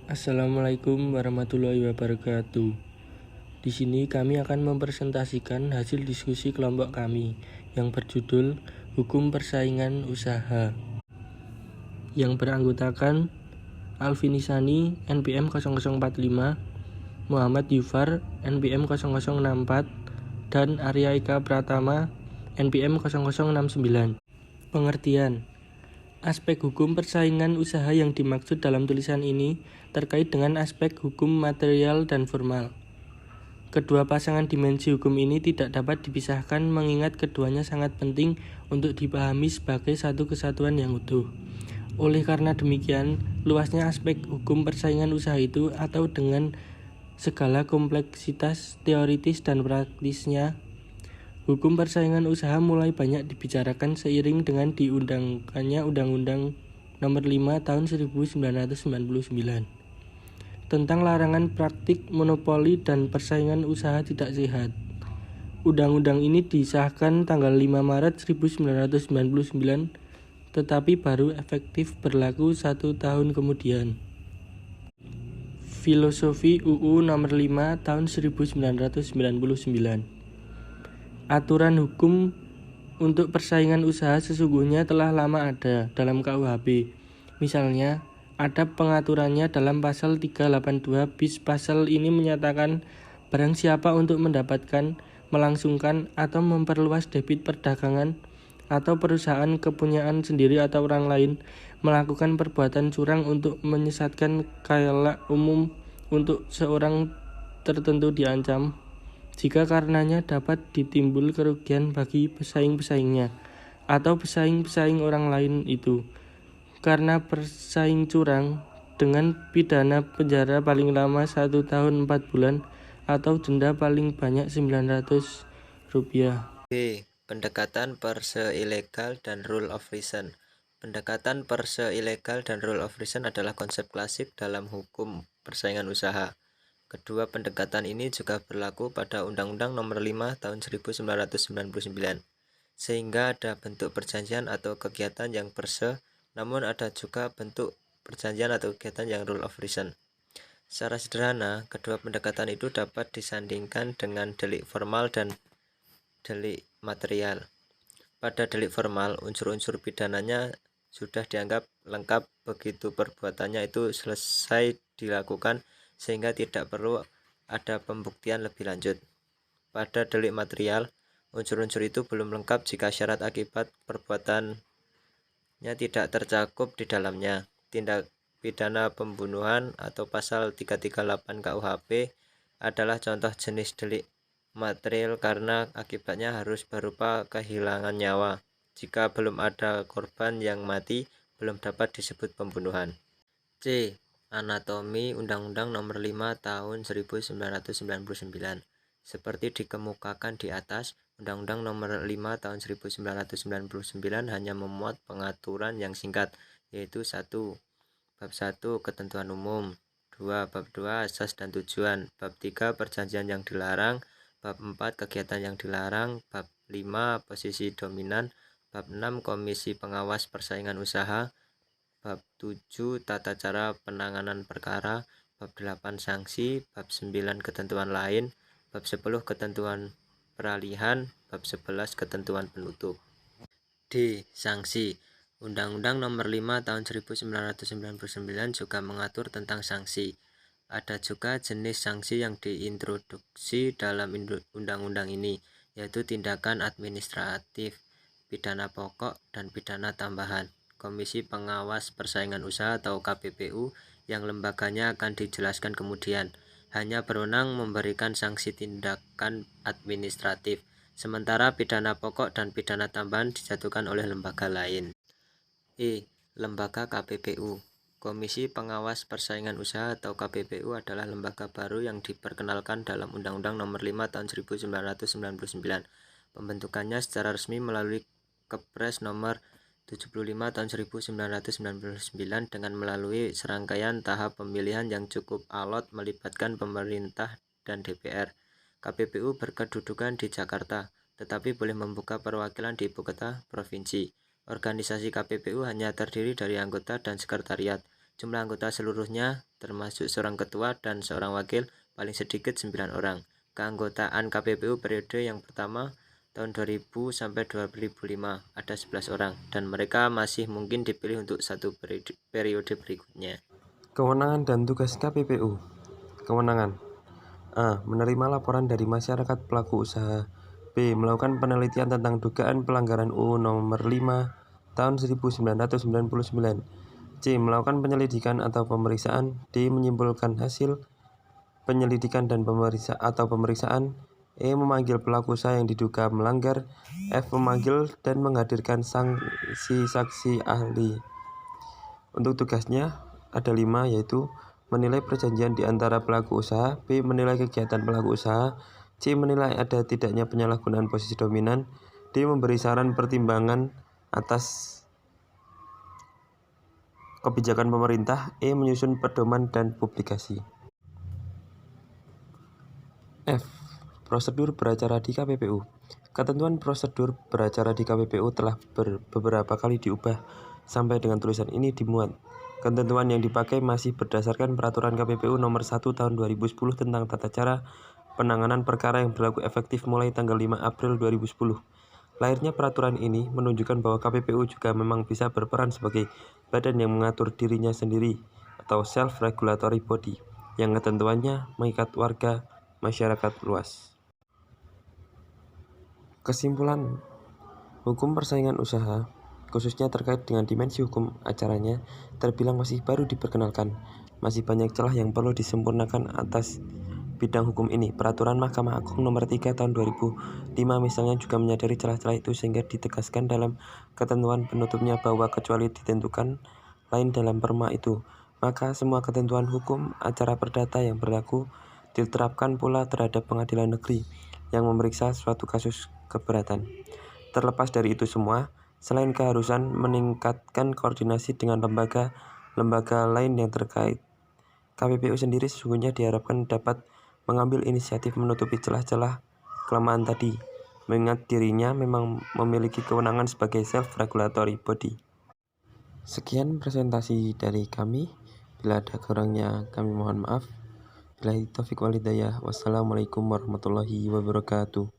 Assalamualaikum warahmatullahi wabarakatuh. Di sini kami akan mempresentasikan hasil diskusi kelompok kami yang berjudul Hukum Persaingan Usaha, yang beranggotakan Alfinisani NPM 0045, Muhammad Yufar NPM 0064, dan Arya Eka Pratama NPM 0069. Pengertian: aspek hukum persaingan usaha yang dimaksud dalam tulisan ini terkait dengan aspek hukum material dan formal. Kedua pasangan dimensi hukum ini tidak dapat dipisahkan mengingat keduanya sangat penting untuk dipahami sebagai satu kesatuan yang utuh. Oleh karena demikian, luasnya aspek hukum persaingan usaha itu atau dengan segala kompleksitas teoritis dan praktisnya, hukum persaingan usaha mulai banyak dibicarakan seiring dengan diundangkannya Undang-Undang Nomor 5 Tahun 1999 tentang larangan praktik monopoli dan persaingan usaha tidak sehat. Undang-undang ini disahkan tanggal 5 Maret 1999, tetapi baru efektif berlaku 1 tahun kemudian. Filosofi UU Nomor 5 Tahun 1999. Aturan hukum untuk persaingan usaha sesungguhnya telah lama ada dalam KUHP. Misalnya, ada pengaturannya dalam pasal 382 bis. Pasal ini menyatakan barang siapa untuk mendapatkan, melangsungkan, atau memperluas debit perdagangan atau perusahaan kepunyaan sendiri atau orang lain melakukan perbuatan curang untuk menyesatkan khayal umum untuk seorang tertentu diancam jika karenanya dapat ditimbul kerugian bagi pesaing-pesaingnya atau pesaing-pesaing orang lain itu karena bersaing curang, dengan pidana penjara paling lama 1 tahun 4 bulan atau denda paling banyak Rp900. B. Pendekatan per se ilegal dan rule of reason. Pendekatan per se ilegal dan rule of reason adalah konsep klasik dalam hukum persaingan usaha. Kedua pendekatan ini juga berlaku pada Undang-Undang Nomor 5 Tahun 1999, sehingga ada bentuk perjanjian atau kegiatan yang per se, namun ada juga bentuk perjanjian atau kegiatan yang rule of reason. Secara sederhana, kedua pendekatan itu dapat disandingkan dengan delik formal dan delik material. Pada delik formal, unsur-unsur pidananya sudah dianggap lengkap begitu perbuatannya itu selesai dilakukan, sehingga tidak perlu ada pembuktian lebih lanjut. Pada delik material, unsur-unsur itu belum lengkap jika syarat akibat perbuatannya tidak tercakup di dalamnya. Tindak pidana pembunuhan atau pasal 338 KUHP adalah contoh jenis delik material karena akibatnya harus berupa kehilangan nyawa. Jika belum ada korban yang mati, belum dapat disebut pembunuhan. C. Anatomi Undang-Undang Nomor 5 Tahun 1999. Seperti dikemukakan di atas, Undang-Undang Nomor 5 Tahun 1999 hanya memuat pengaturan yang singkat, yaitu 1. Bab 1 Ketentuan Umum, 2. Bab 2 Asas dan Tujuan, Bab 3 Perjanjian yang dilarang, Bab 4 Kegiatan yang dilarang, Bab 5 Posisi dominan, Bab 6 Komisi Pengawas Persaingan Usaha, Bab 7 Tata cara penanganan perkara, Bab 8 Sanksi, Bab 9 Ketentuan lain, Bab 10 Ketentuan peralihan, Bab 11 Ketentuan penutup. D. Sanksi. Undang-Undang Nomor 5 Tahun 1999 juga mengatur tentang sanksi. Ada juga jenis sanksi yang diintroduksi dalam undang-undang ini, yaitu tindakan administratif, pidana pokok, dan pidana tambahan. Komisi Pengawas Persaingan Usaha atau KPPU yang lembaganya akan dijelaskan kemudian, hanya berwenang memberikan sanksi tindakan administratif, sementara pidana pokok dan pidana tambahan dijatuhkan oleh lembaga lain. E. Lembaga KPPU. Komisi Pengawas Persaingan Usaha atau KPPU adalah lembaga baru yang diperkenalkan dalam Undang-Undang Nomor 5 Tahun 1999. Pembentukannya secara resmi melalui Kepres Nomor 75 Tahun 1999 dengan melalui serangkaian tahap pemilihan yang cukup alot melibatkan pemerintah dan DPR. KPPU berkedudukan di Jakarta, tetapi boleh membuka perwakilan di ibu kota provinsi. Organisasi KPPU hanya terdiri dari anggota dan sekretariat. Jumlah anggota seluruhnya, termasuk seorang ketua dan seorang wakil, paling sedikit 9 orang. Keanggotaan KPPU periode yang pertama tahun 2000 sampai 2005 ada 11 orang, dan mereka masih mungkin dipilih untuk satu periode berikutnya. Kewenangan dan tugas KPPU. Kewenangan A. Menerima laporan dari masyarakat pelaku usaha. B. Melakukan penelitian tentang dugaan pelanggaran UU Nomor 5 Tahun 1999. C. Melakukan penyelidikan atau pemeriksaan. D. Menyimpulkan hasil penyelidikan dan pemeriksaan. E. Memanggil pelaku usaha yang diduga melanggar. F. Memanggil dan menghadirkan saksi ahli. Untuk tugasnya ada 5, yaitu menilai perjanjian di antara pelaku usaha, B. Menilai kegiatan pelaku usaha, C. Menilai ada tidaknya penyalahgunaan posisi dominan, D. Memberi saran pertimbangan atas kebijakan pemerintah, E. Menyusun pedoman dan publikasi. F. Prosedur beracara di KPPU. Ketentuan prosedur beracara di KPPU telah beberapa kali diubah sampai dengan tulisan ini dimuat. Ketentuan yang dipakai masih berdasarkan Peraturan KPPU Nomor 1 Tahun 2010 tentang tata cara penanganan perkara yang berlaku efektif mulai tanggal 5 April 2010. Lahirnya peraturan ini menunjukkan bahwa KPPU juga memang bisa berperan sebagai badan yang mengatur dirinya sendiri atau self-regulatory body yang ketentuannya mengikat warga masyarakat luas. Kesimpulan, hukum persaingan usaha, khususnya terkait dengan dimensi hukum acaranya, terbilang masih baru diperkenalkan. Masih banyak celah yang perlu disempurnakan atas bidang hukum ini. Peraturan Mahkamah Agung Nomor 3 Tahun 2005 misalnya juga menyadari celah-celah itu sehingga ditegaskan dalam ketentuan penutupnya bahwa kecuali ditentukan lain dalam perma itu, maka semua ketentuan hukum acara perdata yang berlaku diterapkan pula terhadap pengadilan negeri yang memeriksa suatu kasus keberatan. Terlepas dari itu semua, selain keharusan meningkatkan koordinasi dengan lembaga lain yang terkait, KPPU sendiri sesungguhnya diharapkan dapat mengambil inisiatif menutupi celah-celah kelemahan tadi, mengingat dirinya memang memiliki kewenangan sebagai self-regulatory body. Sekian presentasi dari kami. Bila ada kurangnya kami mohon maaf. Billahi taufiq wal hidayah. Wassalamualaikum warahmatullahi wabarakatuh.